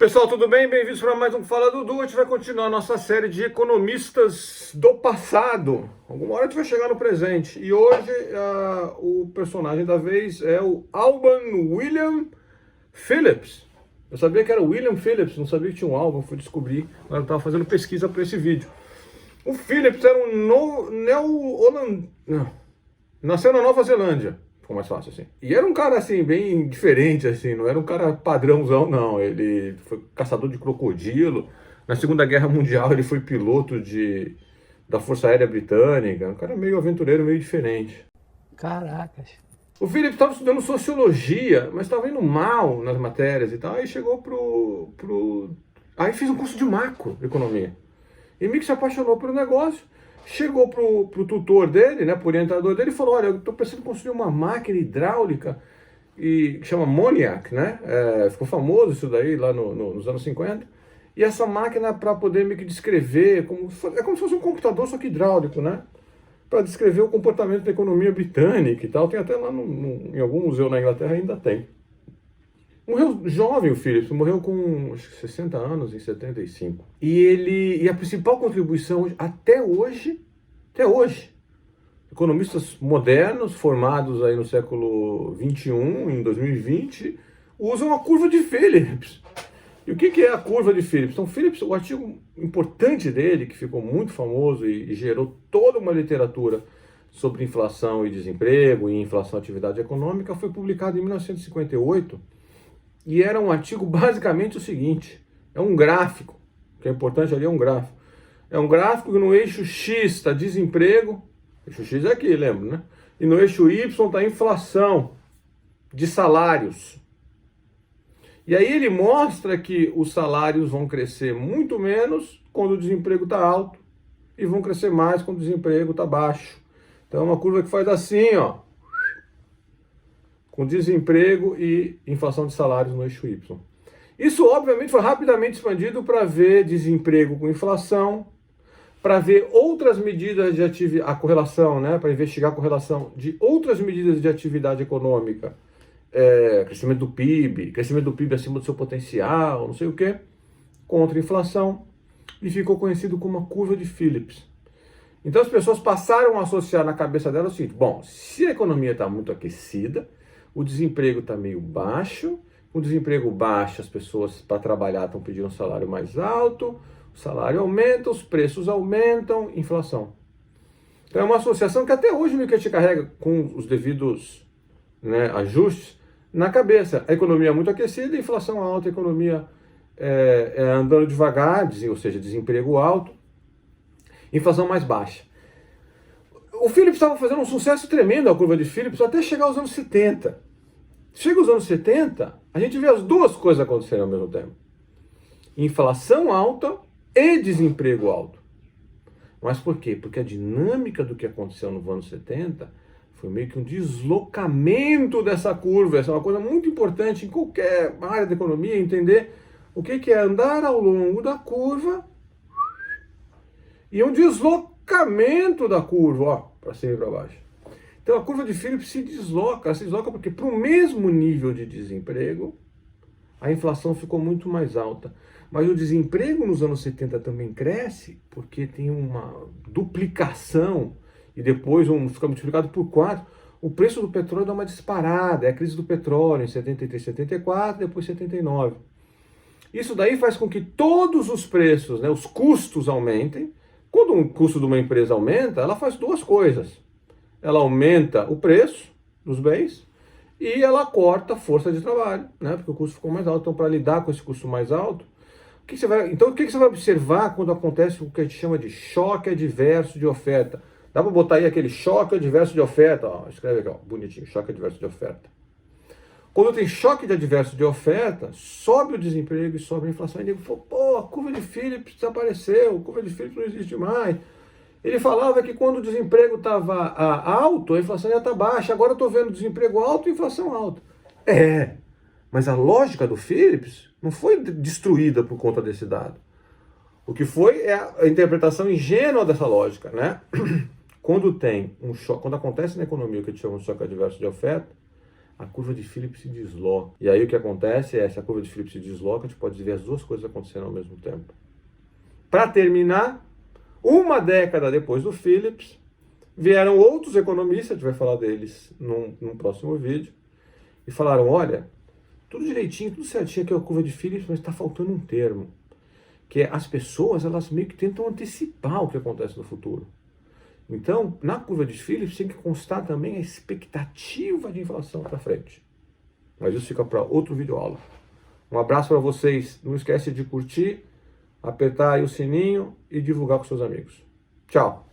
Pessoal, tudo bem? Bem-vindos para mais um Fala Dudu. A gente vai continuar a nossa série de economistas do passado. Alguma hora a gente vai chegar no presente. E hoje o personagem da vez é o Alban William Phillips. Eu sabia que era William Phillips, não sabia que tinha um Alban, fui descobrir. Agora eu estava fazendo pesquisa para esse vídeo. O Phillips era nasceu na Nova Zelândia. Ficou mais fácil assim. E era um cara assim, bem diferente, assim, não era um cara padrãozão, não. Ele foi caçador de crocodilo. Na Segunda Guerra Mundial ele foi piloto da Força Aérea Britânica. Um cara meio aventureiro, meio diferente. Caracas. O Philip estava estudando sociologia, mas estava indo mal nas matérias e tal. Aí chegou Aí fez um curso de macroeconomia. E meio que se apaixonou pelo negócio. Chegou pro tutor dele, né, pro orientador dele, e falou: olha, eu estou pensando em construir uma máquina hidráulica que chama Moniac, né? Ficou famoso isso daí lá nos anos 50. E essa máquina para poder meio que descrever, é como se fosse um computador, só que hidráulico, né? Para descrever o comportamento da economia britânica e tal. Tem até lá em algum museu na Inglaterra ainda tem. Morreu jovem o Phillips, morreu com acho que 60 anos, em 75. E a principal contribuição até hoje, economistas modernos, formados aí no século 21, em 2020, usam a curva de Phillips. E o que é a curva de Phillips? Então, Phillips, o artigo importante dele, que ficou muito famoso e gerou toda uma literatura sobre inflação e desemprego, e inflação e atividade econômica, foi publicado em 1958. E era um artigo basicamente o seguinte: é um gráfico, o que é importante ali é um gráfico. É um gráfico que no eixo X está desemprego, eixo X é aqui, lembra, né? E no eixo Y está inflação de salários. E aí ele mostra que os salários vão crescer muito menos quando o desemprego está alto e vão crescer mais quando o desemprego está baixo. Então é uma curva que faz assim, ó, com desemprego e inflação de salários no eixo Y. Isso, obviamente, foi rapidamente expandido para ver desemprego com inflação, para ver outras medidas de atividade, a correlação, né, para investigar a correlação de outras medidas de atividade econômica, crescimento do PIB acima do seu potencial, não sei o quê, contra a inflação, e ficou conhecido como a curva de Phillips. Então as pessoas passaram a associar na cabeça delas o seguinte: bom, se a economia está muito aquecida, o desemprego está meio baixo, com o desemprego baixo as pessoas para trabalhar estão pedindo um salário mais alto, o salário aumenta, os preços aumentam, inflação. Então é uma associação que até hoje meio que a gente carrega com os devidos, né, ajustes na cabeça. A economia é muito aquecida, a inflação alta, a economia andando devagar, ou seja, desemprego alto, inflação mais baixa. O Phillips estava fazendo um sucesso tremendo, a curva de Phillips, até chegar aos anos 70. Chega aos anos 70, a gente vê as duas coisas acontecendo ao mesmo tempo: inflação alta e desemprego alto. Mas por quê? Porque a dinâmica do que aconteceu nos anos 70 foi meio que um deslocamento dessa curva. Essa é uma coisa muito importante em qualquer área da economia, entender o que é andar ao longo da curva e um deslocamento da curva, ó, para cima e para baixo. Então a curva de Phillips se desloca porque para o mesmo nível de desemprego, a inflação ficou muito mais alta. Mas o desemprego nos anos 70 também cresce porque tem uma duplicação e depois fica multiplicado por 4. O preço do petróleo dá uma disparada, é a crise do petróleo em 73, 74, depois 79. Isso daí faz com que todos os preços, né, os custos aumentem. Quando o custo de uma empresa aumenta, ela faz duas coisas: ela aumenta o preço dos bens e ela corta a força de trabalho, né? Porque o custo ficou mais alto. Então, para lidar com esse custo mais alto, o que você vai observar quando acontece o que a gente chama de choque adverso de oferta? Dá para botar aí aquele choque adverso de oferta, ó, escreve aqui, ó, bonitinho, choque adverso de oferta. Quando tem choque adverso de oferta, sobe o desemprego e sobe a inflação. E ele falou: pô, a curva de Phillips desapareceu, a curva de Phillips não existe mais. Ele falava que quando o desemprego estava alto, a inflação ia estar baixa. Agora eu estou vendo desemprego alto e inflação alta. Mas a lógica do Phillips não foi destruída por conta desse dado. O que foi é a interpretação ingênua dessa lógica, né? Quando tem um choque, quando acontece na economia o que a gente chama de choque adverso de oferta, a curva de Phillips se desloca. E aí o que acontece é, se a curva de Phillips se desloca, a gente pode ver as duas coisas acontecendo ao mesmo tempo. Para terminar, uma década depois do Phillips, vieram outros economistas, a gente vai falar deles num próximo vídeo, e falaram, olha, tudo direitinho, tudo certinho aqui é a curva de Phillips, mas está faltando um termo, que é as pessoas, elas meio que tentam antecipar o que acontece no futuro. Então, na curva de Phillips tem que constar também a expectativa de inflação para frente. Mas isso fica para outro vídeo aula. Um abraço para vocês, não esquece de curtir, apertar aí o sininho e divulgar com seus amigos. Tchau!